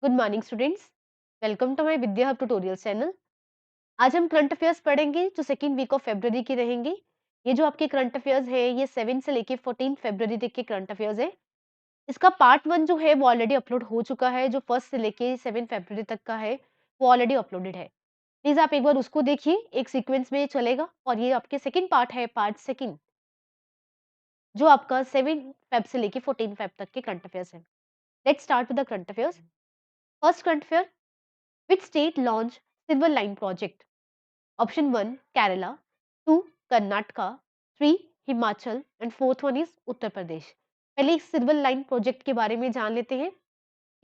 Good morning students. Welcome to my Vidya hub tutorial channel. आज हम current affairs पढ़ेंगे जो सेकेंड वीक ऑफ फेब्रुवरी की रहेंगे। ये जो आपके करंट अफेयर्स है ये 7 से लेके 14 फेब्रुवरी तक के करंट अफेयर्स है। इसका पार्ट 1 जो है वो ऑलरेडी अपलोड हो चुका है, जो 1 से लेके 7 फेब्रुवरी तक का है वो ऑलरेडी अपलोडेड है। प्लीज आप एक बार उसको देखिए, एक सीक्वेंस में चलेगा। और ये आपके सेकेंड पार्ट है, पार्ट सेकेंड, जो आपका 7 फेब से लेके 14 फेब तक के करंट अफेयर्स है। Let's start with the current affairs. First current affair, which state launched silver line project? Option 1 Kerala, 2 Karnataka, 3 Himachal and fourth one is Uttar Pradesh. पहले इस सिल्वर लाइन प्रोजेक्ट के बारे में जान लेते हैं।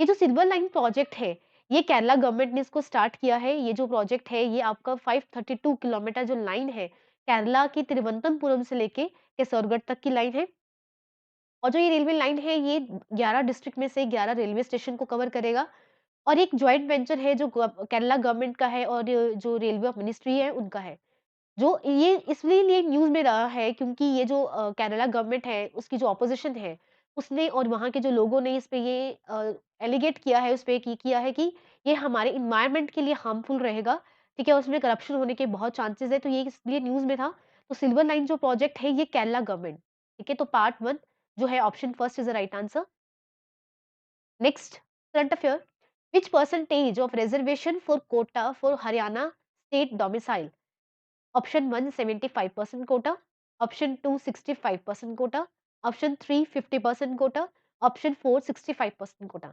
ये जो सिल्वर लाइन प्रोजेक्ट है ये केरला गवर्नमेंट ने इसको स्टार्ट किया है। ये जो प्रोजेक्ट है ये आपका 532 किलोमीटर जो लाइन है केरला की तिरुवनंतपुरम से लेके केसरगढ़ तक की लाइन है। और जो ये रेलवे लाइन है ये 11 डिस्ट्रिक्ट में से 11 रेलवे स्टेशन को कवर करेगा। और एक जॉइंट वेंचर है जो केरला गवर्नमेंट का है और जो रेलवे मिनिस्ट्री है उनका है। जो ये इसलिए लिए न्यूज़ में रहा है क्योंकि ये जो केरला गवर्नमेंट है उसकी जो ऑपोजिशन है उसने और वहाँ के जो लोगों ने इस पे ये एलिगेट किया है, उस पे की किया है कि ये हमारे एनवायरनमेंट के लिए हार्मफुल रहेगा। ठीक है, उसमें करप्शन होने के बहुत चांसेस है, तो ये इसलिए न्यूज़ में था। तो सिल्वर लाइन जो प्रोजेक्ट है ये केरला गवर्नमेंट। ठीक है, तो पार्ट 1 जो है option first is the right answer. Next current affair, which percentage of reservation for quota for Haryana state domicile? Option 1 75% quota, option 2 65% quota, option 3 50% quota, option 4 65% quota।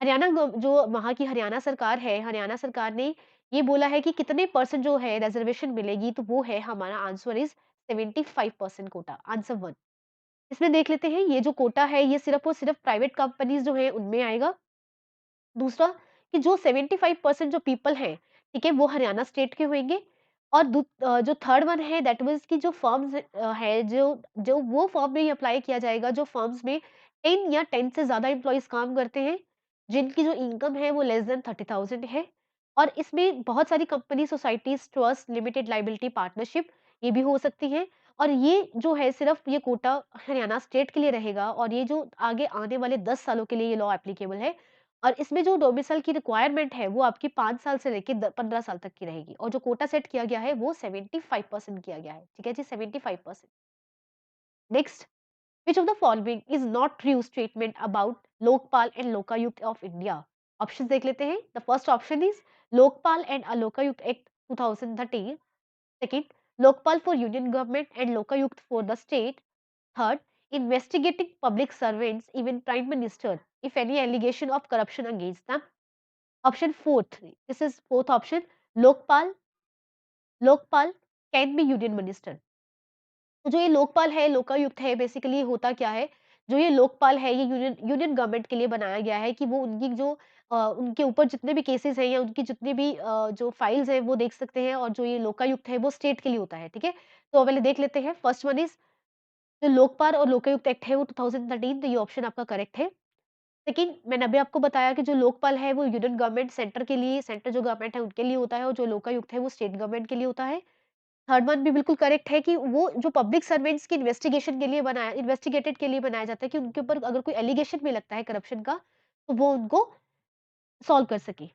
Haryana जो वहाँ की हरियाणा सरकार है, हरियाणा सरकार ने ये बोला है कि कितने परसेंट जो है रिजर्वेशन मिलेगी, तो वो है हमारा आंसर इज 75% कोटा, आंसर 1। इसमें देख लेते हैं, ये जो कोटा है ये सिर्फ और सिर्फ प्राइवेट कंपनीज जो है उनमें आएगा। दूसरा कि जो 75% जो पीपल हैं, ठीक है, वो हरियाणा स्टेट के होंगे। और जो थर्ड वन है दैट मीन्स कि जो फर्म्स है, जो जो वो फर्म में ही अप्लाई किया जाएगा जो फर्म्स में 10 या 10 से ज़्यादा एम्प्लॉइज़ काम करते हैं, जिनकी जो इनकम है वो लेस देन 30,000 है। और इसमें बहुत सारी company, societies, trust, limited liability, partnership ये भी हो सकती हैं। और ये जो है सिर्फ ये कोटा हरियाणा स्टेट के लिए रहेगा और ये जो आगे आने वाले 10 सालों के लिए ये लॉ एप्लीकेबल है। और इसमें जो डोमिसाइल की रिक्वायरमेंट है वो आपकी 5 साल से लेके 15 साल तक की रहेगी। और जो कोटा सेट किया गया है वो 75% किया गया है। ठीक है जी, 75%। Next, which of the following is not true statement about Lokpal and Lokayukta of India? Option देख लेते हैं। The first option is Lokpal and Lokayukta act 2013। Second, Lokpal for union government and Lokayukta for the state. Third, investigating public servants, even prime minister, if any allegation of corruption against them. Option fourth, this is fourth option, Lokpal, Lokpal can be union minister. तो जो ये लोकपाल है, लोकायुक्त है, basically होता क्या है, जो ये लोकपाल है ये यूनियन यूनियन गवर्नमेंट के लिए बनाया गया है कि वो उनकी जो उनके ऊपर जितने भी केसेस हैं या उनकी जितनी भी जो फाइल्स हैं वो देख सकते हैं। और जो ये लोकायुक्त है वो स्टेट के लिए होता है। ठीक है, तो पहले देख लेते हैं। फर्स्ट वन इज जो लोकपाल और लोकायुक्त एक्ट है वो 2013, तो ये ऑप्शन आपका करेक्ट है। सेकंड, मैंने अभी आपको बताया कि जो लोकपाल है वो यूनियन गवर्नमेंट, सेंटर के लिए, सेंटर जो गवर्नमेंट है उनके लिए होता है। और जो लोकायुक्त है वो स्टेट गवर्नमेंट के लिए होता है। थर्ड वन भी बिल्कुल करेक्ट है कि वो जो पब्लिक सर्वेंट्स की इन्वेस्टिगेटेड के लिए बनाया जाता है कि उनके ऊपर अगर कोई एलिगेशन भी लगता है करप्शन का, तो वो उनको सॉल्व कर सके।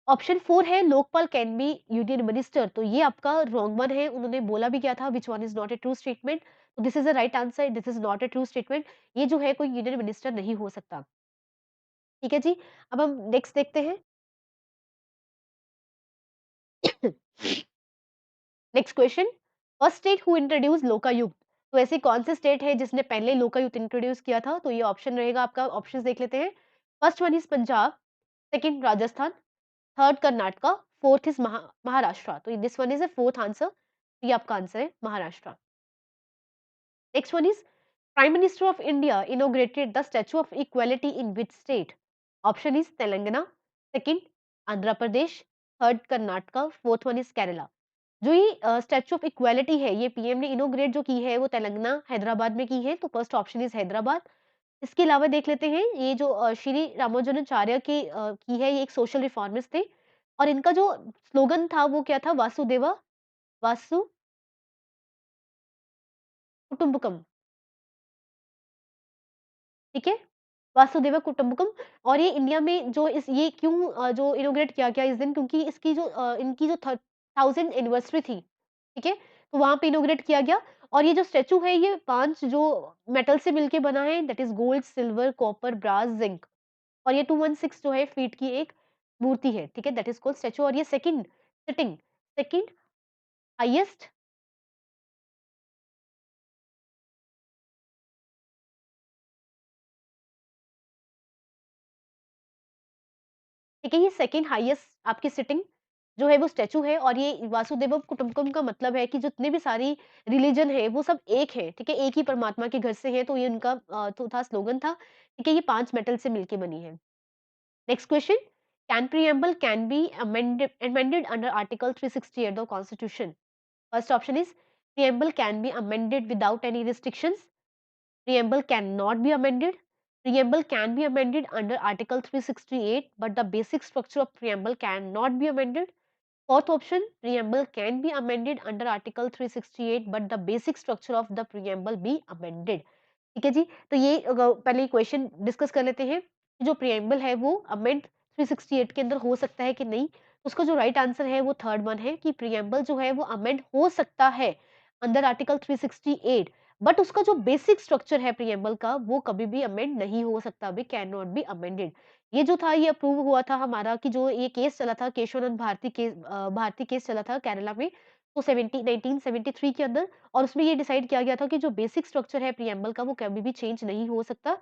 ऑप्शन 4 है Lokpal can be union minister, तो ये आपका रॉन्ग वन है। उन्होंने बोला भी क्या था, which one is not a true statement. तो this is the right answer, this is not a true statement. ये जो है कोई यूनियन मिनिस्टर नहीं हो सकता। ठीक है जी, अब हम नेक्स्ट देखते हैं। Next question, first state who introduce Lokayukta? तो ऐसी कौन सी स्टेट है जिसने पहले लोकायुक्त इंट्रोड्यूस किया था? तो ये ऑप्शन रहेगा आपका, ऑप्शंस देख लेते हैं। First one is Punjab, second Rajasthan, third Karnataka, fourth is Maharashtra. तो this one is a fourth answer, ये आपका आंसर है Maharashtra. Next one is prime minister of India inaugurated the statue of equality in which state? Option is Telangana, second Andhra Pradesh, third Karnataka, fourth one is Kerala. जो ये statue of equality है ये PM ने inaugurate जो की है वो तेलंगाना हैदराबाद में की है, तो फर्स्ट ऑप्शन इज हैदराबाद। इसके अलावा देख लेते हैं, ये जो श्री रामानुजाचार्य की है, ये एक सोशल रिफॉर्मिस्ट थे। और इनका जो स्लोगन था वो क्या था, वासुदेवा वासु कुटुंबकम। ठीक है, वासुदेव कुटुंबकम। और ये इंडिया में जो इस ये क्यों जो इनॉग्रेट किया गया इस दिन, क्योंकि इसकी जो इनकी जो 1000 एनिवर्सरी थी, ठीक है? तो वहाँ पे इनॉग्रेट किया गया। और ये जो स्टैच्यू है ये 5 जो मेटल से मिलके बना है, that is gold, silver, copper, brass, zinc. और ये 216 जो है फीट की एक मूर्ति है, ठीक है? That is called statue. और ये सेकंड हाईएस्ट, ठीक है? ये सेकंड हाईएस्ट आपकी सिटिंग जो है वो स्टैच्यू है। और ये वासुदेव कुटुंबकम का मतलब है कि जितने भी सारी रिलीजन है वो सब एक है, ठीक है? एक ही परमात्मा के घर से है, तो ये उनका तो था स्लोगन था, ठीक है? ये 5 मेटल से मिलके बनी है। Next question, can preamble can be amended under article 368 the constitution? First option is preamble can be amended without any restrictions, preamble can not be amended, preamble can be amended under article 368 but the basic structure of preamble can not be amended. Fourth option, preamble can be amended under Article 368 but the basic structure of the preamble be amended। ठीक है जी, तो ये पहले question discuss कर लेते हैं कि जो प्रिएम्बल है वो अमेंड 368 के अंदर हो सकता है कि नहीं। तो उसका जो राइट आंसर है वो थर्ड वन है कि प्रिएम्बल जो है वो अमेंड हो सकता है अंडर आर्टिकल 368, बट उसका जो बेसिक स्ट्रक्चर है प्रिएम्बल का वो कभी भी अमेंड नहीं हो सकता, भी कैन नॉट बी अमेंडेड। ये जो था ये अप्रूव हुआ था हमारा कि जो ये केस चला था केशवानंद भारती केस, भारती केस चला था केरला में, तो 1973 के अंदर। और उसमें ये डिसाइड किया गया था कि जो बेसिक स्ट्रक्चर है प्रिएम्बल का वो कभी भी चेंज नहीं हो सकता।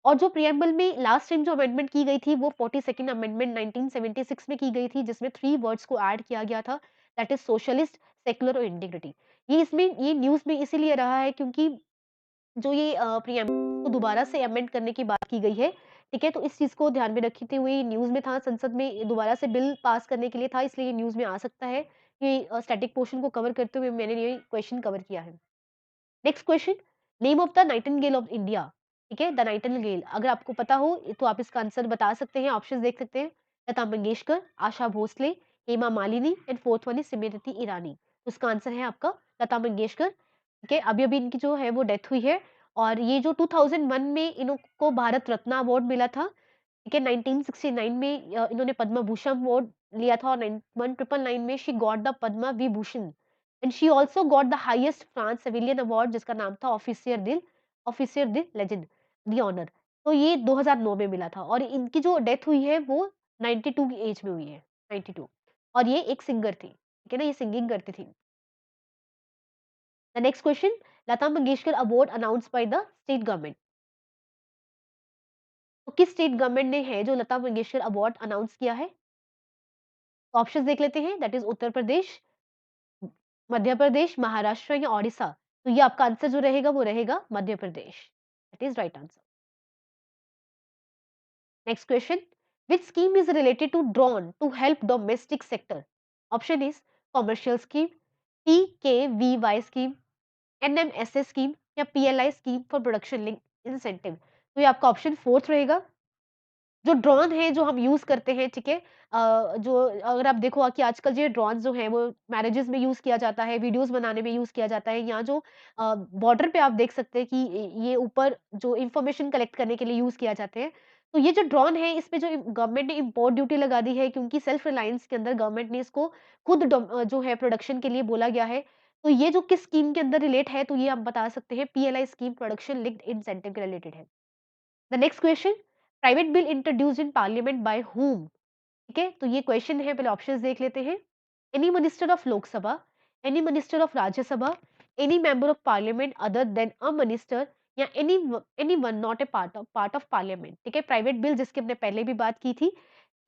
और जो प्रिएम्बल में लास्ट टाइम जो अमेंडमेंट की गई थी वो 42nd अमेंडमेंट 1976 में की गई थी, जिसमें 3 वर्ड्स को ऐड किया गया था, दैट इज सोशलिस्ट, सेक्युलर और इंटीग्रिटी। ये न्यूज़ में इसीलिए रहा है क्योंकि जो ये प्रिएम्बल को दोबारा से अमेंड करने की बात की गई है, ठीक है? तो इस चीज़ को ध्यान में रखते हुए न्यूज़ में था, संसद में दोबारा से बिल पास करने के लिए था, इसलिए ये न्यूज़ में आ सकता है। ये स्टैटिक पोर्शन को कवर करते हुए मैंने ये क्वेश्चन कवर किया है। Next question, name of the Nightingale of India, ठीक है? द नाइटिंगेल अगर आपको पता हो तो आप इसका आंसर बता सकते हैं, ऑप्शंस देख सकते हैं। Lata Mangeshkar, Asha Bhosle, Hema Malini and fourth one is Smriti Irani. तो इसका आंसर है आपका लता मंगेशकर, ठीक है? अभी-अभी इनकी जो है वो डेथ हुई है। और ये जो 2001 में इनको भारत रत्न अवार्ड मिला था, ठीक है? 1969 में इन्होंने पद्म भूषण अवार्ड लिया था और 1999 में she got the Padma Vibhushan and she also got the highest France civilian award जिसका नाम था ऑफिसियर दिल लेजेंड द ऑनर। तो ये 2009 में मिला था और इनकी जो डेथ हुई है वो 92 की एज में हुई है, 92। और ये एक सिंगर थी, ठीक है ना? ये सिंगिंग करती थी। The next question, Lata Mangeshkar award announced by the state government. तो किस स्टेट गवर्नमेंट ने है जो लता मंगेशकर अवार्ड अनाउंस किया है? ऑप्शंस देख लेते हैं, दैट इज उत्तर प्रदेश, मध्य प्रदेश, महाराष्ट्र या ओडिशा। तो ये आपका आंसर जो रहेगा वो रहेगा Madhya Pradesh. That is right answer. Next question, which scheme is related to drone to help domestic sector? Option is commercial scheme, PKVY scheme, NMSS scheme या PLI scheme for production link incentive। तो ये आपका option fourth रहेगा। जो drone है जो हम use करते हैं, ठीक है? जो अगर आप देखो कि आजकल ये ड्रोन जो हैं वो मैरेजेस में यूज़ किया जाता है, वीडियोज़ बनाने में यूज़ किया जाता है। यहाँ जो बॉर्डर पे आप देख सकते हैं कि ये ऊपर जो इन्फॉर्मेशन कलेक्ट करने के लिए यूज़ किया जाते हैं। तो ये जो ड्रोन है इस पे जो गवर्नमेंट ने इम्पोर्ट ड्यूटी लगा दी है क्योंकि सेल्फ रिलायंस के अंदर गवर्नमेंट ने इसको खुद जो है प्रोडक्शन के लिए बोला गया है। तो ये जो किस स्कीम के अंदर रिलेट है तो ये आप बता सकते हैं PLI scheme production linked incentive के रिलेटेड है। The next question, private bill introduced in parliament by whom? ठीक है? तो ये क्वेश्चन है, पहले ऑप्शंस देख लेते हैं। Any minister of Lok Sabha, any minister of Rajya Sabha, any member of parliament other than a minister या anyone not a part of parliament. ठीक है? प्राइवेट बिल जिसकी हमने पहले भी बात की थी,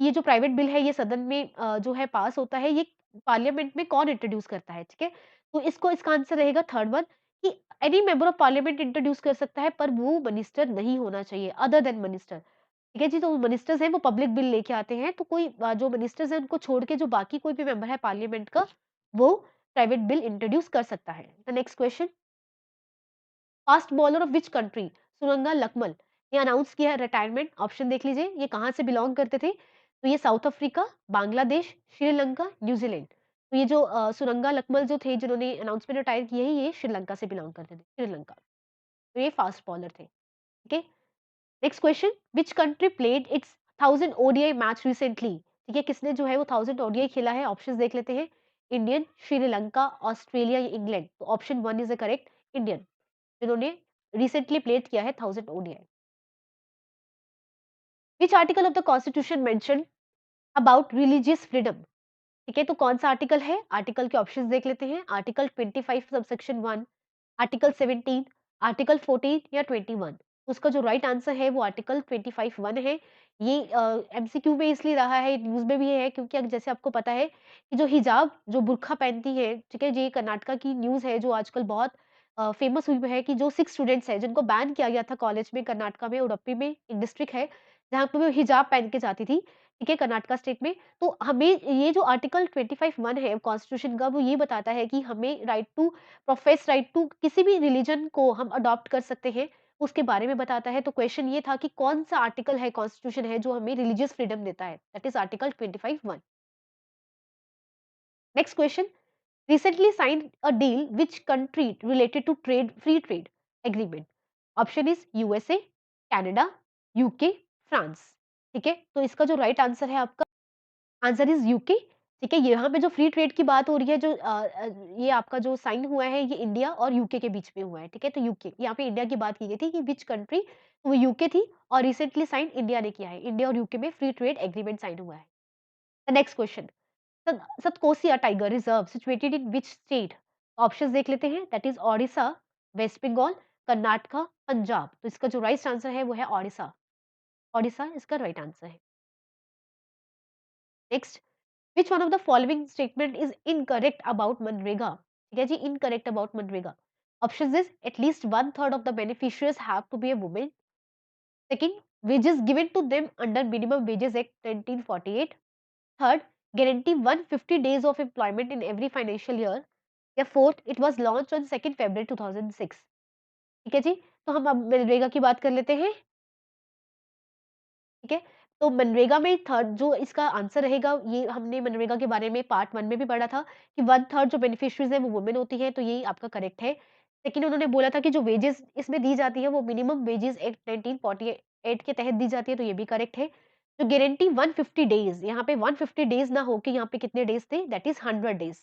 ये जो प्राइवेट बिल है ये सदन में जो है पास होता है, ये पार्लियामेंट में कौन इंट्रोड्यूस करता है, ठीक है? तो इसका आंसर रहेगा थर्ड वन कि any member of parliament introduce कर सकता है पर वो मिनिस्टर नहीं होना चाहिए, अदर देन मिनिस्टर। ठीक है जी, तो मिनिस्टर्स हैं वो पब्लिक बिल लेके आते हैं, तो कोई जो मिनिस्टर्स हैं उनको छोड़ के जो बाकी कोई भी मेंबर है पार्लियामेंट का, वो प्राइवेट बिल इंट्रोड्यूस कर सकता है। The next question, fast bowler of which country Suranga Lakmal ने अनाउंस किया है रिटायरमेंट? ऑप्शन देख लीजिए, ये कहाँ से बिलॉन्ग करते थे? तो ये south Africa, Bangladesh, Sri Lanka, New Zealand. तो ये जो सुरंगा लकमल जो थे जिन्होंने अनाउंसमेंट रिटायर किए हैं, ये श्रीलंका से बिलॉन्ग करते थे, श्रीलंका। तो ये फास्ट बॉलर थे, ठीक है? Next question, which country played it's 1000 ODI match recently? ठीक है, किसने जो है वो 1000 ओडीआई खेला है? ऑप्शंस देख लेते हैं। इंडियन, श्रीलंका, ऑस्ट्रेलिया या इंग्लैंड। तो option 1 is the correct, Indian, जिन्होंने रिसेंटली प्लेड किया है 1000 ODI. Which article of the constitution mention about religious freedom? ठीक है, तो कौन सा आर्टिकल है? आर्टिकल के ऑप्शंस देख लेते हैं। आर्टिकल 25 सबसेक्शन 1, आर्टिकल 17, आर्टिकल 14 या 21। उसका जो राइट आंसर है वो आर्टिकल 25 1 है। ये एमसीक्यू में इसलिए रहा है, न्यूज़ में भी ये है क्योंकि जैसे आपको पता है कि जो हिजाब, जो बुर्का पहनती है, ठीक है? ये कर्नाटका की न्यूज़ है जो आजकल बहुत फेमस हुई है कि जो 6 स्टूडेंट्स हैं जिनको बैन किया गया था कॉलेज में, कर्नाटका में उडुपी में एक डिस्ट्रिक्ट है, जहाँ पे वो हिजाब पहन के जाती थी, ठीक है? कर्नाटका स्टेट में। तो हमें ये जो आर्टिकल 25 1 है कॉन्स्टिट्यूशन का, वो ये बताता है कि हमें राइट टू किसी भी रिलीजन को हम अडॉप्ट कर सकते हैं, उसके बारे में बताता है। तो क्वेश्चन ये था कि कौन-सा आर्टिकल है, कॉन्स्टिट्यूशन है जो हमें रिलीजियस फ्रीडम देता है? That is article 25 1। Next question, recently signed a deal which country related to free trade agreement? Option is USA, Canada, UK, France. ठीक है? तो इसका जो राइट आंसर है आपका, आंसर इज़ यूके। ठीक है? यहाँ पे जो फ्री ट्रेड की बात हो रही है, ये आपका जो साइन हुआ है, ये इंडिया और यूके के बीच में हुआ है। ठीक है? तो यूके, यहाँ पे इंडिया की बात की गई थी कि व्हिच कंट्री, तो वो यूके थी और रिसेंटली साइन इंडिया ने किया है। इंडिया और यूके में फ्री ट्रेड एग्रीमेंट साइन हुआ है। The next question, Satkosia tiger reserve situated in which state? Options देख लेते हैं। That is Odisha, West Bengal, Karnataka, Punjab. तो इसका जो राइट आंसर है वो है ओडिशा। ओडिशा इसका राइट आंसर है। Next, which one of the following statement is incorrect about MNREGA? ठीक है जी, incorrect about MNREGA. Options is at least one third of the beneficiaries have to be a woman. Second, wages given to them under Minimum Wages Act 1948. Third, guarantee 150 days of employment in every financial year. या fourth, it was launched on 2nd February 2006. ठीक है जी, तो हम अब मनरेगा की बात कर लेते हैं। ठीक है? तो मनरेगा में थर्ड जो इसका आंसर रहेगा, ये हमने मनरेगा के बारे में पार्ट 1 में भी पढ़ा था कि 1/3 जो बेनिफिशियरीज़ हैं वो वुमेन होती हैं, तो ये आपका करेक्ट है। लेकिन उन्होंने बोला था कि जो वेजेस इसमें दी जाती है वो मिनिमम वेजेस एक्ट 1948 के तहत दी जाती है, तो ये भी करेक्ट है। जो गारंटी 150 डेज़, यहाँ पे 150 डेज़ ना हो के यहाँ पे कितने डेज़ थे, दैट इज़ 100 डेज़।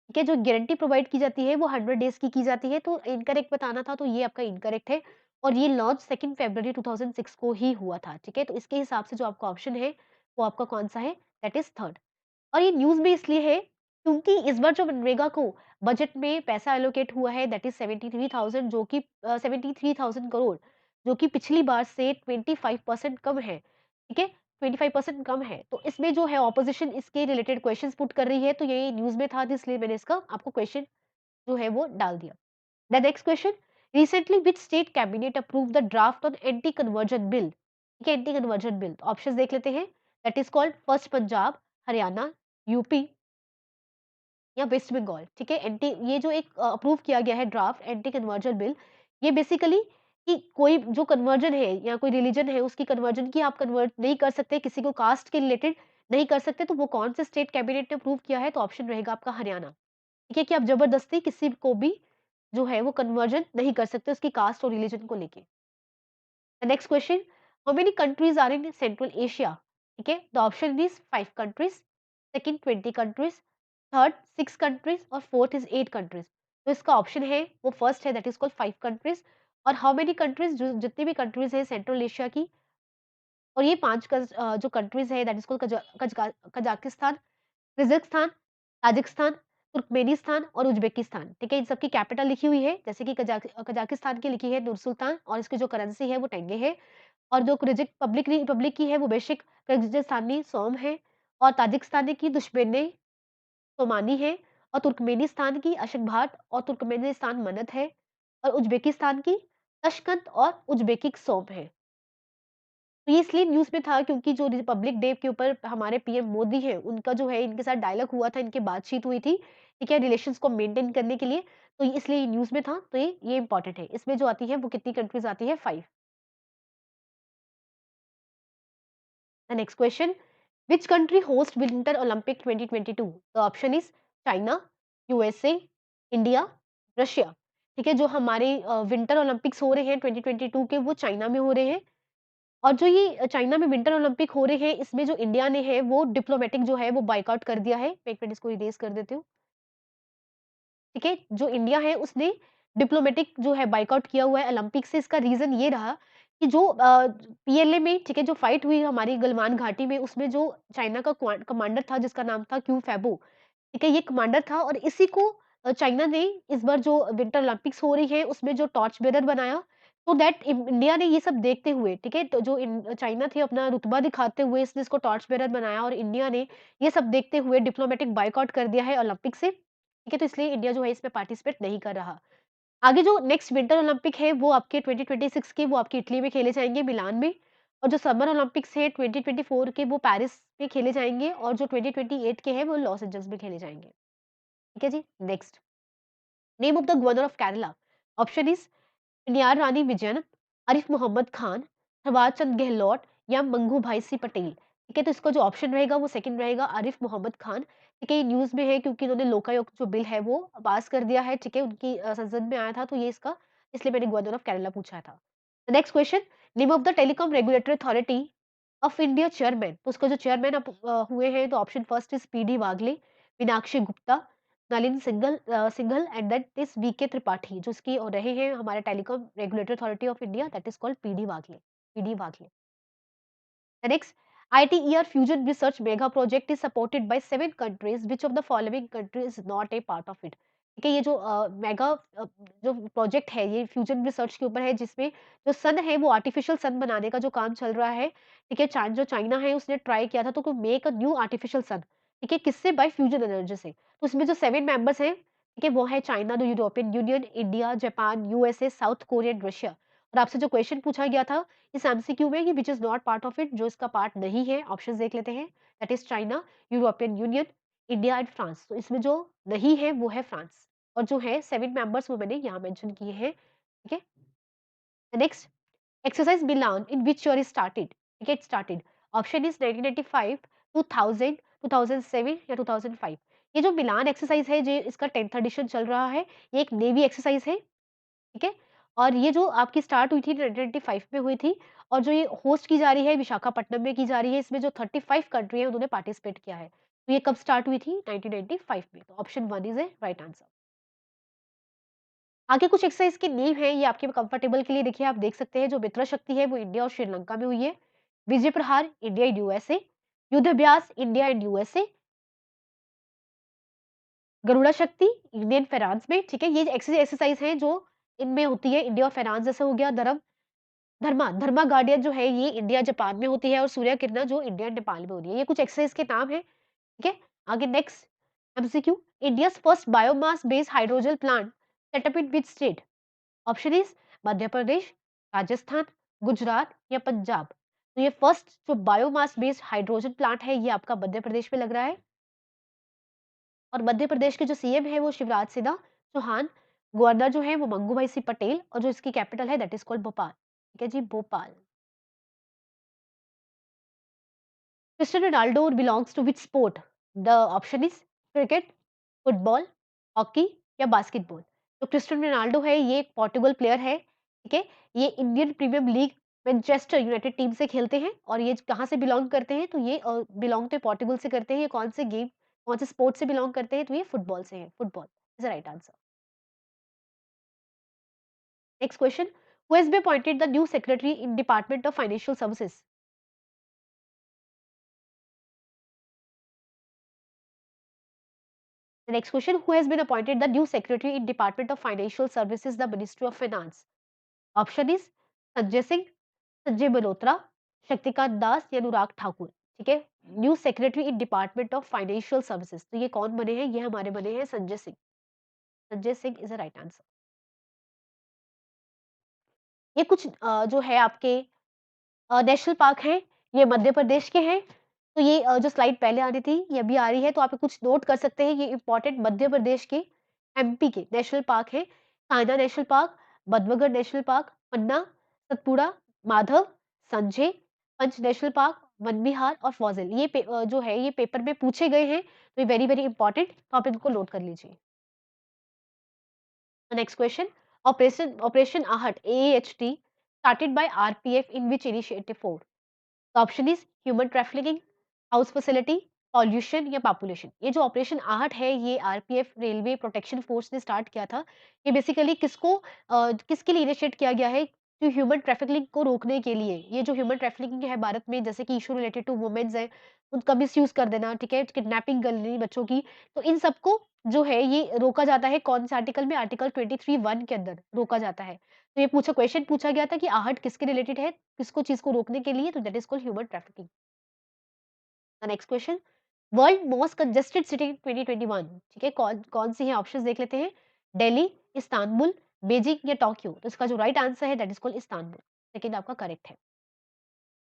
ठीक है, जो गारंटी प्रोवाइड की जाती है वो 100 डेज़ की जाती है, तो इनकरेक्ट बताना था, तो ये आपका इनकरेक्ट है और ये लॉन्च 2nd फरवरी 2006 को ही हुआ था, ठीक है? तो इसके हिसाब से जो आपका ऑप्शन है, वो आपका कौन-सा है? That is third. और ये न्यूज़ में इसलिए है क्योंकि इस बार जो मनरेगा को बजट में पैसा एलोकेट हुआ है, दैट इज़ 73,000, जो कि 73,000 करोड़, जो कि पिछली बार से 25% कम है, ठीक है? 25% कम है। तो इसमें जो है ऑपोज़िशन इसके रिलेटेड क्वेश्चन्स पुट कर रही है, तो ये न्यूज़ में था, तो इसलिए मैंने इसका आपको क्वेश्चन जो है वो डाल दिया। The next question, recently which state cabinet approved the draft on anti conversion bill? ठीक है, एंटी कन्वर्जन बिल। तो ऑप्शंस देख लेते हैं। That is called first Punjab, Haryana, UP या वेस्ट बंगाल। ठीक है, एंटी ये जो एक अप्रूव किया गया है ड्राफ्ट एंटी कन्वर्जन बिल, ये बेसिकली कि कोई जो कन्वर्जन है या कोई रिलीजन है उसकी कन्वर्जन की आप कन्वर्ट नहीं कर सकते, किसी को कास्ट के रिलेटेड नहीं कर सकते, तो वो कौन से स्टेट कैबिनेट ने अप्रूव किया है? तो ऑप्शन रहेगा आपका हरियाणा। ठीक है, कि आप जबरदस्ती किसी को भी जो है वो कन्वर्जन नहीं कर सकते उसकी कास्ट और रिलीजन को लेके। The next question, how many countries are in Central Asia? ठीक है, the option is 5 countries, second 20 countries, third 6 countries और फोर्थ इज 8 कंट्रीज। तो इसका ऑप्शन है वो फर्स्ट है, दैट इज कॉल्ड 5 कंट्रीज। और हाउ मेनी कंट्रीज, जो जितनी भी कंट्रीज है सेंट्रल एशिया की, और ये 5 जो कंट्रीज है that is called Kazakhstan, Kazakhstan, Tajikistan, Turkmenistan और उज़्बेकिस्तान। ठीक है? इन सब की कैपिटल लिखी हुई है, जैसे कि कजाकिस्तान की लिखी है नूर-सुल्तान और इसकी जो करेंसी है वो टेंगे है, और जो रिपब्लिक की है वो बेसिक किर्गिज़स्तानी सोम है, और ताजिकिस्तानी की दुश्मने सोमानी है, और तुर्कमेनिस्तान की अशकभाट और तुर्कमेनिस्तान मन्नत है, और उज़्बेकिस्तान की तशकंद और उज़्बेकिक सोम है। तो ये इसलिए न्यूज़ में था क्योंकि जो रिपब्लिक डे के ऊपर हमारे पीएम मोदी हैं, उनका जो है इनके साथ डायलॉग हुआ था, इनकी बातचीत हुई थी, ठीक है? रिलेशंस को मेंटेन करने के लिए, तो इसलिए ये न्यूज़ में था, तो ये इम्पोर्टेंट है। इसमें जो आती है वो कितनी कंट्रीज़ आती है? 5। The next question, which country host winter Olympic 2022? The option is China, USA, India, Russia. ठीक है? जो हमारे विंटर ओलंपिक्स हो रहे हैं 2022 के, वो चाइना में हो रहे हैं। और जो ये चाइना में विंटर ओलंपिक हो रहे हैं, इसमें जो इंडिया ने है वो डिप्लोमैटिक जो है वो बायकॉट कर दिया है। मैं 1 मिनट इसको इरेज़ कर देती हूँ। ठीक है? जो इंडिया है उसने डिप्लोमैटिक जो है बायकॉट किया हुआ है ओलंपिक से। इसका रीज़न ये रहा कि जो पीएलए में ठीक है, जो फाइट हुई हमारी गलवान घाटी में, उसमें जो चाइना का कमांडर था जिसका नाम था क्यू फेबो, ठीक है? ये कमांडर था और इसी को चाइना ने इस बार जो विंटर ओलंपिक्स हो रही है उसमें जो टॉर्च बेयरर बनाया, सो दैट इंडिया ने ये सब देखते हुए, ठीक है? तो जो चाइना थे अपना रुतबा दिखाते हुए इसने इसको टॉर्च बेयरर बनाया और इंडिया ने ये सब देखते हुए डिप्लोमैटिक बायकॉट कर दिया है ओलंपिक से। ठीक है? तो इसलिए इंडिया जो है इसमें पार्टिसिपेट नहीं कर रहा। आगे जो नेक्स्ट विंटर ओलंपिक है वो आपके 2026 के वो आपके इटली में खेले जाएँगे मिलान में, और जो समर ओलंपिक्स है 2024 के वो पेरिस में खेले जाएँगे, और जो 2028 के हैं वो लॉस एंजेल्स में खेले जाएँगे। ठीक है जी? Next, name of the governor of Kerala. Option is नियार रानी विजयन, आरिफ मोहम्मद खान, फवाद चंद गहलोत या मंगू भाई सी पटेल। ठीक है, तो इसका जो ऑप्शन रहेगा वो सेकंड रहेगा, आरिफ मोहम्मद खान। ठीक है, ये न्यूज़ में है क्योंकि इन्होंने लोकायुक्त जो बिल है वो पास कर दिया है। ठीक है, उनकी संसद में आया था तो ये इसका, इसलिए मैंने गवर्नर ऑफ केरला पूछा था। Next question, name of the telecom regulatory authority of India chairman. तो उसका जो चेयरमैन अब हुए हैं तो option first is PD Wagle, Meenakshi Gupta, Nalin Singhal and that is VK Tripathi, जो इसकी रहे हैं हमारे telecom regulatory authority of India, that is called PD Wagle. The next, ITER Fusion Research Mega Project is supported by 7 countries. Which of the following country is not a part of it? ठीक है, ये जो mega जो project है ये fusion research के ऊपर है, जिसमें जो सन है वो आर्टिफिशियल सन बनाने का जो काम चल रहा है। ठीक है, जो चाइना है उसने ट्राई किया था तो make a new artificial sun. ठीक है, किससे? बाय फ्यूजन एनर्जी से। तो उसमें जो 7 मेंबर्स हैं, ठीक है, वो है China, the European union, India, Japan, USA, south Korea and Russia. और आपसे जो क्वेश्चन पूछा गया था इस एमसीक्यू में कि which is not part of it, जो इसका पार्ट नहीं है, ऑप्शंस देख लेते हैं। That is China, European union, India and France. तो इसमें जो नहीं है वो है फ्रांस, और जो है 7 मेंबर्स वो मैंने यहाँ मेंशन किए हैं। ठीक है? Next, exercise Milan in which year started? ठीक है, इट स्टार्टेड। ऑप्शन इज़ 1995, 2000, 2007 या 2005। ये जो मिलान एक्सरसाइज है, जे इसका 10th एडिशन चल रहा है। ये एक नेवी एक्सरसाइज है। ठीक है? और ये जो आपकी स्टार्ट हुई थी 1995 में हुई थी, और जो ये होस्ट की जा रही है विशाखापट्टनम में की जा रही है। इसमें जो 35 कंट्री है उन्होंने पार्टिसिपेट किया है। तो ये कब स्टार्ट हुई थी? 1995 में। तो option 1 is a right answer. आगे कुछ एक्सरसाइज के नेम हैं, ये आपके कंफर्टेबल के लिए देखिए, आप देख सकते हैं। जो मित्र शक्ति है वो इंडिया और श्रीलंका में हुई है। विजय प्रहार इंडिया एंड यूएसए, युद्ध अभ्यास इंडिया एंड यूएसए, गरुड़ा शक्ति इंडियन फ्रांस में। ठीक है, ये एक्सरसाइज है जो इनमें होती है इंडिया और फ्रांस। जैसे हो गया धर्मा गार्डियन जो है ये इंडिया जापान में होती है, और सूर्य किरणा जो इंडिया नेपाल में हो रही है। ये कुछ एक्सरसाइज के नाम है। ठीक है, आगे next MCQ, India's first biomass based hydrogen plant setup in which state? Option is Madhya Pradesh, Rajasthan, Gujarat या पंजाब। तो ये फर्स्ट जो बायोमास बेस्ड हाइड्रोजन प्लांट है ये आपका मध्य प्रदेश में लग रहा है, और मध्य प्रदेश के जो सीएम है वो शिवराज सिन्हा चौहान, गवर्नर जो है वो मंगू भाई सी पटेल, और जो इसकी कैपिटल है दैट इज कॉल्ड भोपाल। ठीक है जी, Bhopal. Cristiano Ronaldo belongs to which sport? The option is cricket, football, hockey या बास्केटबॉल। तो क्रिस्टियानो रोनाल्डो है ये एक पोर्टुगल प्लेयर है। ठीक है, ये Indian Premier League Manchester United team से खेलते हैं, और ये कहाँ से बिलोंग करते हैं? तो ये बिलोंग तो पोर्टुगल से करते हैं। ये कौन से गेम, कौन से स्पोर्ट से बिलोंग करते हैं? तो ये फुटबॉल से है। Football is the right answer. Next question, who has been appointed the new secretary in department of financial services? The next question, who has been appointed the new secretary in Department of Financial Services, the Ministry of Finance? Option is Sanjay Singh, Sanjay Malhotra, Shaktikanta Das या अनुराग ठाकुर। ठीक है, new secretary in department of financial services. तो ये कौन बने हैं? ये हमारे बने हैं Sanjay Singh. Sanjay Singh is the right answer. ये कुछ जो है आपके नेशनल पार्क हैं, ये मध्य प्रदेश के हैं। तो ये जो स्लाइड पहले आ रही थी, ये अभी आ रही है, तो आप कुछ नोट कर सकते हैं। ये इम्पोर्टेंट मध्य प्रदेश के, एमपी के नेशनल पार्क हैं। Kanha national park, Bandhavgarh national park, Panna, Satpura, Madhav, Sanjay, Pench national park, Van Vihar और फॉजिल। ये जो है ये पेपर में पूछे गए हैं, तो ये वेरी वेरी इंपॉर्टेंट, तो आप इनको नोट कर लीजिए। नेक्स्ट क्वेश्चन, ऑपरेशन ऑपरेशन आहट, AAHT started by RPF in which initiative for? The option is human trafficking, house facility, pollution या पॉपुलेशन। ये जो ऑपरेशन आहट है ये आरपीएफ रेलवे प्रोटेक्शन फोर्स ने स्टार्ट किया था। ये बेसिकली किसके लिए इनिशिएट किया गया है? जो ह्यूमन ट्रैफिकिंग को रोकने के लिए। ये जो ह्यूमन ट्रैफिकिंग है भारत में, जैसे कि इशू रिलेटेड टू वुमेन्स है, उनका मिसयूज कर देना, ठीक है, किडनैपिंग करनी बच्चों की, तो इन सबको जो है ये रोका जाता है। कौन से आर्टिकल में? आर्टिकल 23(1) के अंदर रोका जाता है। तो ये क्वेश्चन पूछा गया था कि आहट किसके रिलेटेड है, किसको चीज को रोकने के लिए, तो that is called human trafficking. Next question, world most congested city 2021, ठीक है, कौन कौन सी है? ऑप्शंस देख लेते हैं। दिल्ली, इस्तांबुल, बीजिंग या टोक्यो। तो इसका जो राइट आंसर है that is called Istanbul. Second आपका करेक्ट है।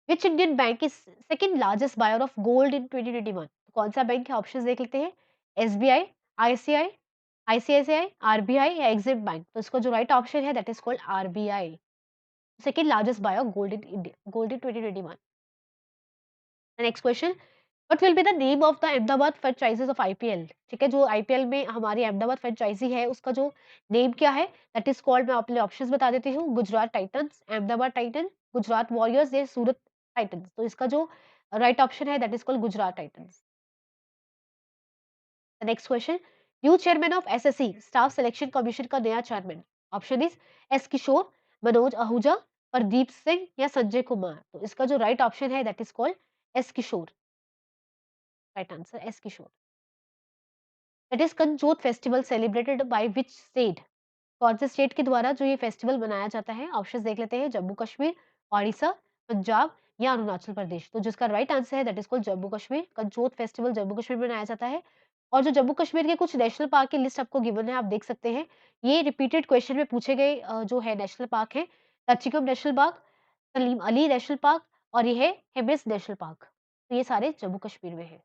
Which Indian bank is second largest buyer of gold in 2021? कौन सा बैंक है? ऑप्शंस देख लेते हैं। एसबीआई, आईसीआई, आईसीआईसीआई, आरबीआई या एग्जिम बैंक। तो इसका जो राइट ऑप्शन है that is called RBI. Second largest buyer of gold in India, gold in 2021। Next question, what will be the name of the Ahmedabad franchises of IPL? ठीक है, जो IPL में हमारी अहमदाबाद फ्रेंचाइजी है उसका जो नेम क्या है? दैट इज कॉल्ड, मैं अपने ऑप्शंस बता देती हूँ। Gujarat titans, Ahmedabad titan, Gujarat warriors या सूरत टाइटंस। तो इसका जो राइट ऑप्शन है that is called Gujarat titans. Next question, new chairman of SSC staff selection commission का नया chairman. Option is S Kishore, Manoj Ahuja, Pradeep Singh या संजय कुमार। तो इसका जो राइट ऑप्शन है that is called S Kishore. Right answer S Kishore. That is कंजोत festival celebrated by which state? कौन से स्टेट के द्वारा जो ये फेस्टिवल मनाया जाता है? ऑप्शंस देख लेते हैं। जम्मू कश्मीर, ओडिशा, पंजाब या अरुणाचल प्रदेश। तो जिसका राइट आंसर है that is called Jammu Kashmir. कंजोत फेस्टिवल जम्मू कश्मीर में मनाया जाता है। और जो जम्मू कश्मीर के कुछ नेशनल पार्क की लिस्ट आपको गिवन है, आप देख सकते हैं। ये रिपीटेड क्वेश्चन में पूछे गए जो है नेशनल पार्क है। लचिकम national park, Salim Ali national park और ये है हेमिस नेशनल पार्क। तो ये सारे जम्मू कश्मीर में है।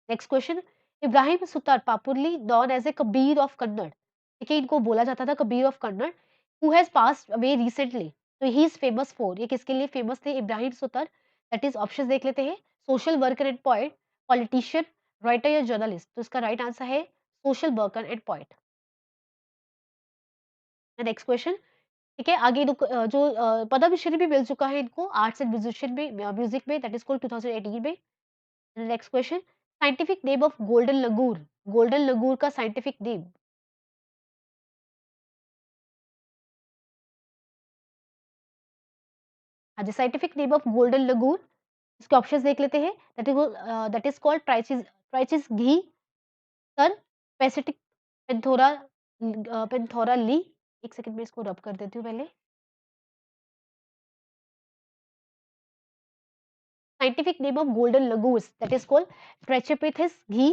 नेक्स्ट क्वेश्चन, इब्राहिम सुतार पापुरली known as a Kabir of Kannada, ठीक है, इनको बोला जाता था Kabir of Kannada, who has passed away recently. तो ही इज फेमस फॉर, ये किसके लिए फेमस थे Ibrahim Sutar? That is options देख लेते हैं। Social worker and poet, politician, writer या जर्नलिस्ट। तो इसका राइट आंसर है social worker and poet. Next question, ठीक है, आगे जो पद्म श्री भी मिल चुका है इनको आर्ट्स एंड म्यूजिशियन में, म्यूजिक में, दैट इज कॉल्ड 2018 में। Next question, scientific name of golden langur, golden langur का साइंटिफिक नेम। हाँ जी, scientific name of golden langur, इसके ऑप्शंस देख लेते हैं। दैट इज कॉल्ड ट्राइचिस, ट्राइचिस घी, सर, पैसिफिक, पेंथोरा, पेंथोरा ली। एक सेकंड में इसको रब कर देती हूँ पहले। Scientific name of golden langur that is called ट्रेचेपिथेस घी,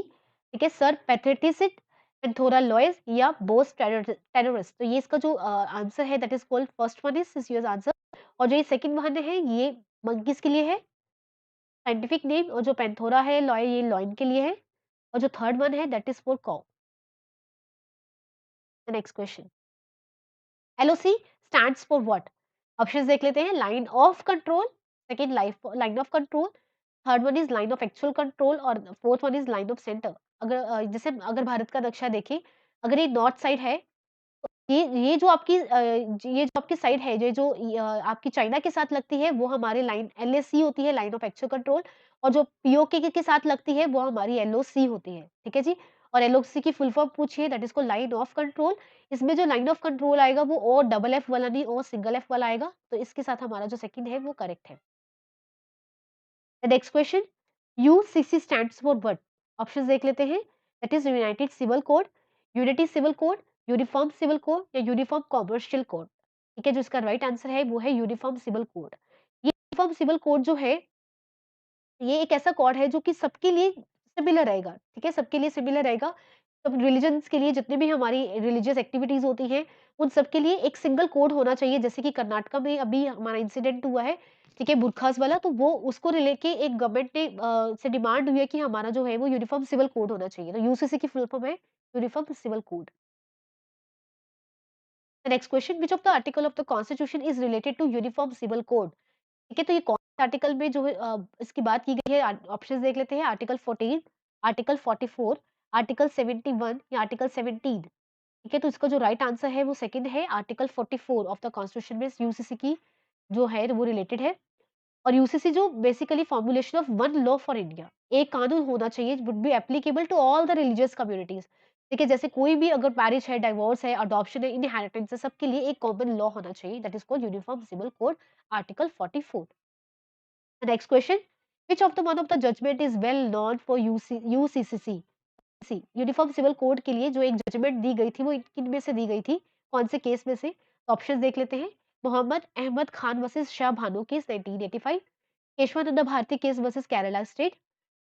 ठीक है, सर पैथेटिसिट, पेंथोरा लॉयस या बोस टेरोरिस। तो ये इसका जो आंसर है that is called first one is your answer. और जो ये सेकंड वन है ये मंकीज के लिए है साइंटिफिक नेम, और जो पेंथोरा है लॉय ये लॉइन के लिए है, और जो थर्ड वन है that is for cow. Next question, LOC stands for what? Options देख लेते हैं। Line of control, second line of control, third one is line of actual control और fourth one is line of centre. जैसे अगर भारत का नक्शा देखें, अगर ये नॉर्थ साइड है, ये जो आपकी ये जो आपकी साइड है, ये जो आपकी चाइना के साथ लगती है वो हमारी लाइन एलएसी होती है, लाइन ऑफ एक्चुअल कंट्रोल। और जो पीओके के साथ लगती है वो हमारी एलओसी होती है, ठीक है जी। और एलओसी की फुल फॉर्म पूछिए दैट इज को लाइन ऑफ कंट्रोल। इसमें जो लाइन ऑफ कंट्रोल आएगा वो ओ डबल एफ वाला नहीं, ओ सिंगल एफ वाला आएगा। तो इसके साथ हमारा जो सेकंड है वो करेक्ट है। Next question, UCC stands for what? Options देख लेते हैं। That is united civil code, unity civil code, uniform civil code या यूनिफॉर्म कमर्शियल कोड। ठीक है, जो इसका राइट आंसर है वो है यूनिफॉर्म सिविल कोड। ये यूनिफॉर्म सिविल कोड जो है ये एक ऐसा कोड है जो कि सबके लिए सिमिलर रहेगा, ठीक है, सबके लिए सिमिलर रहेगा। सब रिलीजन्स के लिए जितनी भी हमारी रिलीजियस एक्टिविटीज होती हैं, उन सबके लिए एक सिंगल कोड होना चाहिए। जैसे कि कर्नाटका में अभी हमारा इंसिडेंट हुआ है, ठीक है, बुरखास वाला, तो वो उसको रिले के एक गवर्नमेंट ने से डिमांड हुई है कि हमारा जो है वो यूनिफॉर्म सिविल कोड होना चाहिए। तो यूसीसी की फुल फॉर्म है uniform civil code. Next question, which of the article of the constitution is related to uniform civil code? ठीक है, तो ये कौन से आर्टिकल में जो है इसकी बात की गई है? ऑप्शंस देख लेते हैं। आर्टिकल 14, आर्टिकल 44, आर्टिकल 71 या आर्टिकल 17। ठीक है? तो इसका जो राइट आंसर है वो सेकंड है, आर्टिकल 44 ऑफ द कॉन्स्टिट्यूशन में यूसीसी की जो है वो रिलेटेड है। और यूसीसी जो basically formulation of one law for India, एक कानून होना चाहिए would be applicable to all the religious communities. ठीक है, जैसे कोई भी अगर मैरिज है, डाइवोर्स है, अडॉप्शन है, इनहेरिटेंस है, सबके लिए एक कॉमन लॉ होना चाहिए, that is called uniform civil code, article 44। Next question, which of the one of the judgement is well known for UCCC? Uniform civil code के लिए जो एक जजमेंट दी गई थी वो किन में से दी गई थी, कौन से केस में से? ऑप्शन देख लेते हैं। Mohammad Ahmad Khan versus Shah Bano case 1985, Kesavananda Bharati case versus Kerala state,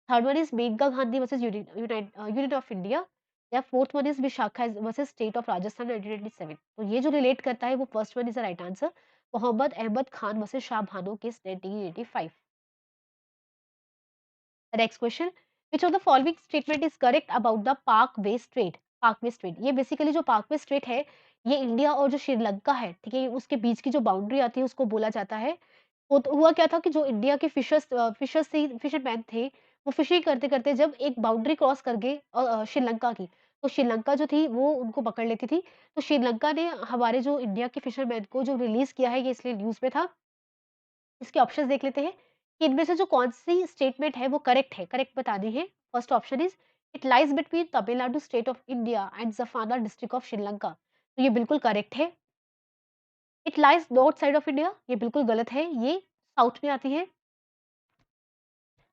third one is Maneka Gandhi versus union of India, या fourth one is Vishakha versus state of Rajasthan 1997। तो ये जो रिलेट करता है वो first one is the right answer, Mohammad Ahmad Khan versus Shah Bano case 1985। The next question, which of the following statement is correct about the Parkway Strait? Parkway straight, ये basically जो Parkway straight है, ये इंडिया और जो श्रीलंका है, ठीक है, उसके बीच की जो बाउंड्री आती है उसको बोला जाता है। वो तो हुआ क्या था कि जो इंडिया के फिशर्स थे, फिशरमैन थे, वो फिशिंग करते करते जब एक बाउंड्री क्रॉस कर गए श्रीलंका की, तो श्रीलंका जो थी वो उनको पकड़ लेती थी। तो श्रीलंका ने हमारे जो इंडिया के फिशरमैन को जो रिलीज किया है, ये इसलिए न्यूज में था। इसके ऑप्शंस देख लेते हैं कि इनमें से जो कौन-सी स्टेटमेंट है वो करेक्ट है, करेक्ट बतानी है। First option is it lies between Tamil Nadu state of India and Jaffna district of Sri Lanka. तो ये बिल्कुल करेक्ट है। It lies north side of India, ये बिल्कुल गलत है, ये साउथ में आती है।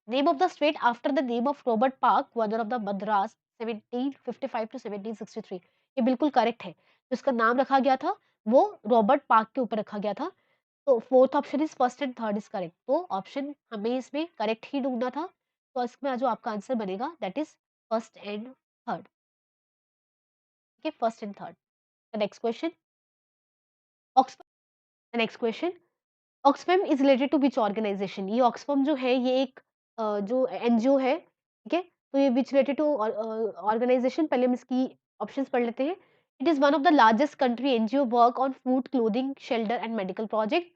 Name of the state after the name of Robert Palk, governor of the Madras 1755 to 1763। ये बिल्कुल करेक्ट है। जिसका नाम रखा गया था वो रॉबर्ट पार्क के ऊपर रखा गया था। तो fourth option is first and third is correct. तो ऑप्शन हमें इसमें करेक्ट ही ढूंढना था। तो इसमें जो आपका आंसर बनेगा that is first and third. ठीक है, first and third. Next question, Oxford. Next question, Oxfam is related to which organization? ये ऑक्सफैम जो है ये एक जो एनजीओ है, ठीक है? तो ये विच रिलेटेड टू ऑर्गेनाइजेशन, पहले हम इसकी ऑप्शंस पढ़ लेते हैं। It is one of the largest country NGO work on food, clothing, shelter and medical project.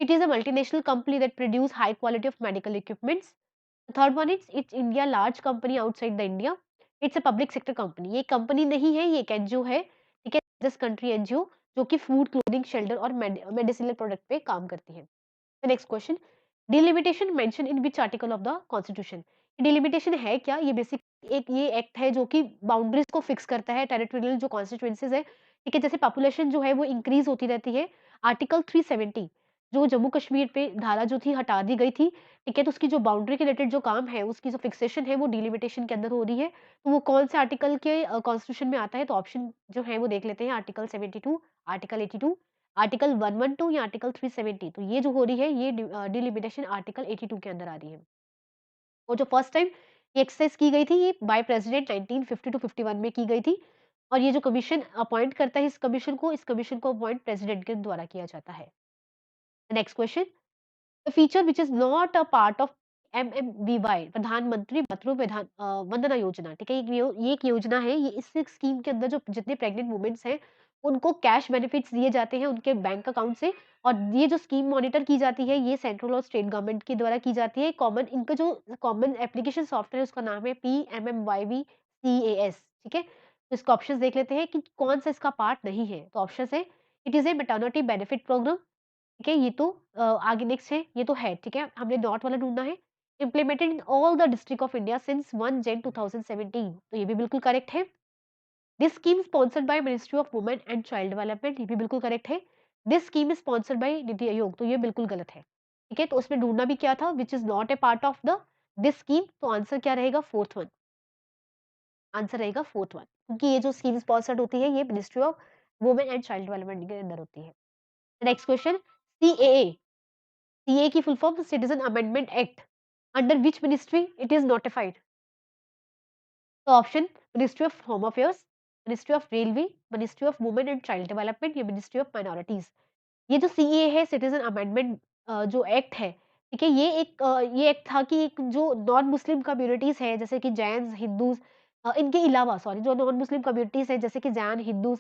It is a multinational company that produce high quality of medical equipments. Third one is it's India large company outside the India. It's a public sector company, ये company नहीं है, ये एक NGO है, ठीक है? This country NGO जो कि फूड, क्लोथिंग, शेल्टर और मेडिसिनल प्रोडक्ट पे काम करती है। The next question, delimitation mentioned in which article of the constitution? Delimitation है क्या? ये बेसिक एक ये एक्ट है जो कि बाउंड्रीज को फिक्स करता है, टेरिटोरियल जो कॉन्स्टिट्यूएंसीज है, ठीक है? जैसे पॉपुलेशन जो है वो इंक्रीज होती रहती है। आर्टिकल 370 जो जम्मू कश्मीर पे धारा जो थी हटा दी गई थी, ठीक है? तो उसकी जो बाउंड्री के रिलेटेड जो काम है, उसकी जो फिक्सेशन है वो डिलिमिटेशन के अंदर हो रही है। तो वो कौन से आर्टिकल के कॉन्स्टिट्यूशन में आता है? तो ऑप्शन जो है वो देख लेते हैं, आर्टिकल 72, आर्टिकल 82, आर्टिकल 112 या आर्टिकल 370। तो ये जो हो रही है ये डिलिमिटेशन आर्टिकल 82 के अंदर आ रही है। और जो फर्स्ट टाइम ये एक्सरसाइज की गई थी ये बाय प्रेसिडेंट 1950 टू 51 में की गई थी। और ये जो कमीशन अपॉइंट करता है इस कमीशन को अपॉइंट प्रेसिडेंट के द्वारा किया जाता है। Next question, the feature which is not a part of MMVY, Pradhan Mantri Vandana योजना, ठीक है? ये एक योजना है, ये इस स्कीम के अंदर जो जितने प्रेग्नेंट वुमेन्स हैं उनको कैश बेनिफिट्स दिए जाते हैं उनके बैंक अकाउंट से। और ये जो स्कीम मॉनिटर की जाती है ये सेंट्रल और स्टेट गवर्नमेंट के द्वारा की जाती है। कॉमन इनका जो कॉमन एप्लीकेशन सॉफ्टवेयर है उसका नाम है PMMYVCAS, ठीक है? तो इसका ऑप्शन देख लेते हैं कि कौन सा इसका पार्ट नहीं है। तो ऑप्शन है, it is a maternity benefit program, ठीक है? ये तो आगे नेक्स्ट है, ये तो है, ठीक है? हमने नॉट वाला ढूँढना है। Implemented in all the district of India since 1 जन 2017, तो ये भी बिल्कुल करेक्ट है। This scheme sponsored by ministry of women and child development, ये भी बिल्कुल करेक्ट है। This scheme is sponsored by NITI Aayog, तो ये बिल्कुल गलत है, ठीक है? तो उसमें ढूँढना भी क्या था, which is not a part of the this scheme, तो आंसर क्या रहेगा? Fourth one. आंसर रहेगा फोर्थ वन, क्योंकि ये जो स्कीम स्पॉन्सर्ड होती है ये ministry of women and child development के अंदर होती है। नेक्स्ट क्वेश्चन, सीएए, सीए की full form citizen amendment act, under which ministry it is notified? तो option, ministry of home affairs, ministry of railway, ministry of women and child development या ministry of minorities. ये जो CA है citizen amendment जो act है, ठीक है? ये एक्ट था कि एक जो नॉन मुस्लिम कम्युनिटीज है जैसे कि जैन, हिंदूज, इनके अलावा सॉरी जो नॉन मुस्लिम कम्युनिटीज है जैसे कि जैन, हिंदूज,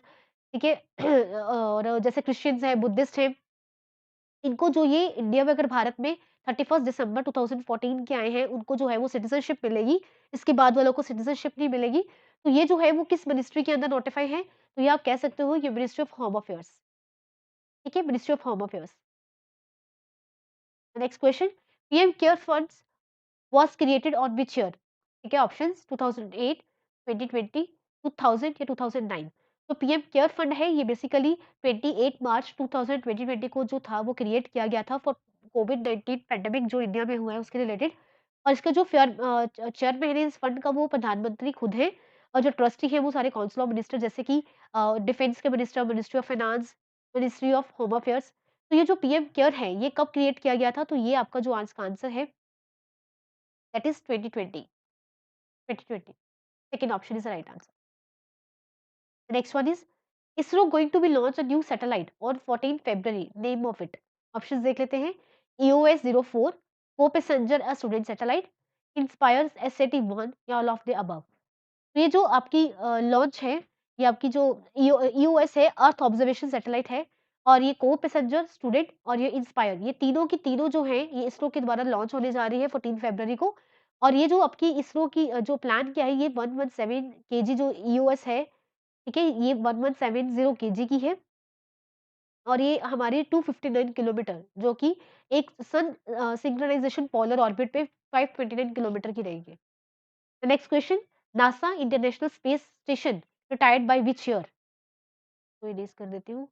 ठीक है? और जैसे क्रिश्चियंस है, बुद्धिस्ट है, इनको जो ये इंडिया में अगर भारत में 31 दिसंबर 2014 के आए हैं, उनको जो है वो सिटीज़नशिप मिलेगी, इसके बाद वालों को सिटीज़नशिप नहीं मिलेगी। तो ये जो है वो किस मिनिस्ट्री के अंदर नोटिफ़ाई है? तो ये आप कह सकते हो ये मिनिस्ट्री ऑफ होम अफेयर्स, ठीक है? Ministry of home affairs. Next question, PM care funds was created on which year? ठीक है, ऑप्शंस 2008, 2020, 2000 या 2009। तो पीएम केयर फंड है, ये बेसिकली 28 मार्च 2020 को जो था वो क्रिएट किया गया था फॉर कोविड-19 पैंडेमिक जो इंडिया में हुआ है उसके रिलेटेड। और इसका जो चेयरमैन है इस फंड का वो प्रधानमंत्री खुद हैं और जो ट्रस्टी है वो सारे काउंसिल ऑफ मिनिस्टर जैसे कि डिफेंस के minister, ministry of finance, ministry of home affairs. तो ये जो पीएम केयर है ये कब क्रिएट किया गया था? तो ये आपका जो आज का आंसर है that is 2020, 2020. Second option is the right answer. The next one is ISRO going to be launch a new satellite on 14 February. Name of it. Options देख लेते हैं. EOS-04, Co-Passenger a Student Satellite, Inspires SAT-1 या all of the above. तो ये जो आपकी launch है, ये आपकी जो ईओएस है, अर्थ ऑब्जर्वेशन सैटेलाइट है और ये को पैसेंजर, स्टूडेंट और ये इंस्पायर, ये तीनों की तीनों जो हैं, ये इसरो के द्वारा लॉन्च होने जा रही है 14 फरवरी को। और ये जो आपकी इसरो की जो प्लान किया है, ये 117 केजी जो ईओएस है, ठीक है? ये 1170 केजी की है और ये हमारी 259 किलोमीटर जो कि एक सिंक्रोनाइजेशन पोलर ऑर्बिट पे 529 किलोमीटर की रहेगी। The next question, NASA International Space Station retired by which year? तो इरेज कर देती हूँ।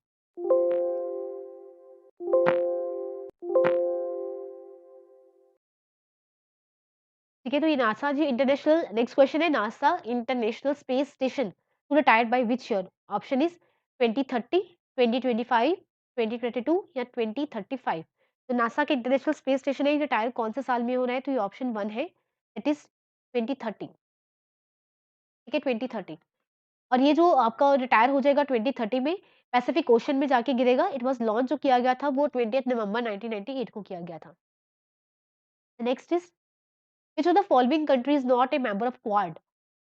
ठीक है, तो ये नासा जी इंटरनेशनल नेक्स्ट क्वेश्चन है NASA international space station to retired by which year? Option is 2030, 2025, 2022 या 2035। तो नासा के इंटरनेशनल स्पेस स्टेशन है, ये रिटायर कौन से साल में हो रहा है? तो ये ऑप्शन 1 है, इट इज 2030। ठीक है, 2030। और ये जो आपका रिटायर हो जाएगा 2030 में, पैसिफिक ओशन में जाके गिरेगा। इट वाज़ लॉन्च जो किया गया था वो 20th नवंबर 1998 को किया गया था। Next is which of the following country is not a member of quad?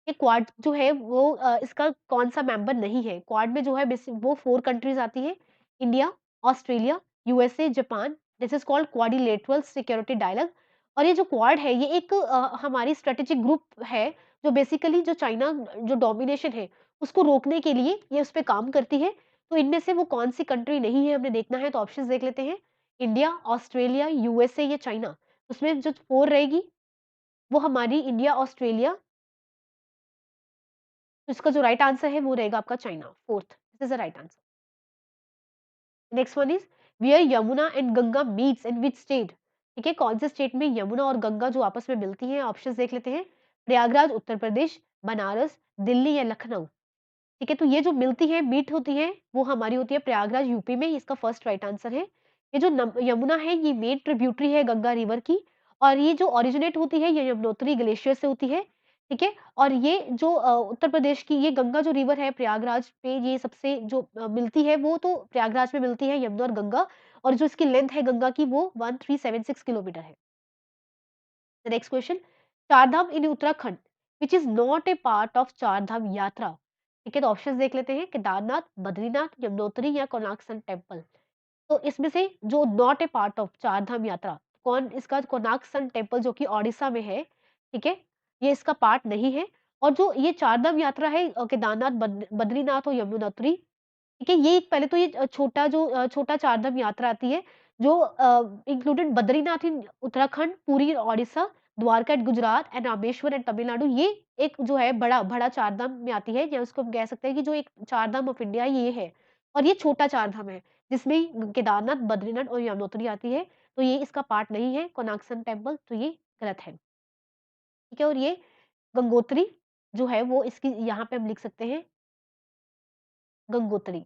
ये क्वाड जो है वो इसका कौन-सा मेंबर नहीं है? क्वाड में जो है वो 4 कंट्रीज़ आती हैं, India, Australia, USA, Japan. This is called quadrilateral security dialogue. और ये जो क्वाड है ये एक हमारी स्ट्रेटेजिक ग्रुप है जो बेसिकली जो चाइना जो डोमिनेशन है उसको रोकने के लिए ये उस पे काम करती है। तो इनमें से वो कौन-सी कंट्री नहीं है हमें देखना है, तो ऑप्शंस देख लेते हैं। इंडिया, ऑस्ट्रेलिया, यूएसए या चाइना। उसमें जो 4 रहेगी वो हमारी इंडिया, ऑस्ट्रेलिया, तो इसका जो राइट आंसर है वो रहेगा आपका China, 4th this is the right answer. Next one is where Yamuna and Ganga meets in which state? ठीक है, कौन से स्टेट में यमुना और गंगा जो आपस में मिलती हैं? ऑप्शंस देख लेते हैं। प्रयागराज उत्तर प्रदेश, बनारस, दिल्ली या लखनऊ। ठीक है, तो ये जो मिलती है, मीट होती है, वो हमारी होती है प्रयागराज यूपी में, इसका फर्स्ट राइट आंसर है। ये जो यमुना है, ये मेन ट्रिब्यूटरी है गंगा रिवर की और ये जो ओरिजिनेट होती है, ये यमुनोत्री ग्लेशियर से होती है, ठीक है? और ये जो उत्तर प्रदेश की ये गंगा जो रिवर है प्रयागराज पे ये सबसे जो मिलती है, वो तो प्रयागराज में मिलती है यमुना और गंगा और जो इसकी लेंथ है गंगा की वो 1376 किलोमीटर है। The next question, Chardham in Uttarakhand which is not a part of Chardham यात्रा। ठीक है, तो ऑप्शंस देख लेते हैं। केदारनाथ, बद्रीनाथ, यमुनोत्री या कोणार्क सन टेम्पल। तो इसमें से जो not a part of Chardham यात्रा कौन इसका कोणार्क सन टेम्पल जो कि ओडिशा में है, ठीक है? ये इसका पार्ट नहीं है और जो ये चारधाम यात्रा है केदारनाथ, बद्रीनाथ और यमुनोत्री, ठीक है? ये एक पहले तो ये छोटा जो छोटा चारधाम यात्रा आती है जो included Badrinath in Uttarakhand, Puri in Odisha, Dwarka at Gujarat and Rameshwar and Tamil Nadu. ये एक जो है बड़ा बड़ा चारधाम में आती है या उसको हम कह सकते हैं कि जो एक चारधाम ऑफ इंडिया ये है और ये छोटा चारधाम है जिसमें केदारनाथ, बद्रीनाथ और यमुनोत्री आती है। तो ये इसका पार्ट नहीं है कोणार्क टेम्पल, तो ये गलत है। ठीक है? और ये गंगोत्री जो है वो इसकी यहाँ पे हम लिख सकते हैं गंगोत्री।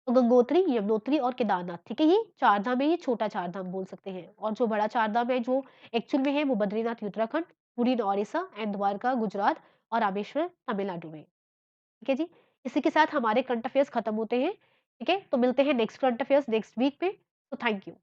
तो गंगोत्री, यमुनोत्री और केदारनाथ, ठीक है? ये चारधाम है, ये छोटा चारधाम बोल सकते हैं और जो बड़ा चारधाम है जो एक्चुअल में है वो बद्रीनाथ उत्तराखंड, पुरी इन ओडिशा एंड द्वारका गुजरात और रामेश्वर तमिलनाडु में। ठीक है जी? इसी के साथ हमारे करंट अफेयर्स खत्म होते हैं। ठीक है? तो मिलते हैं next current affairs next week पे। तो थैंक यू।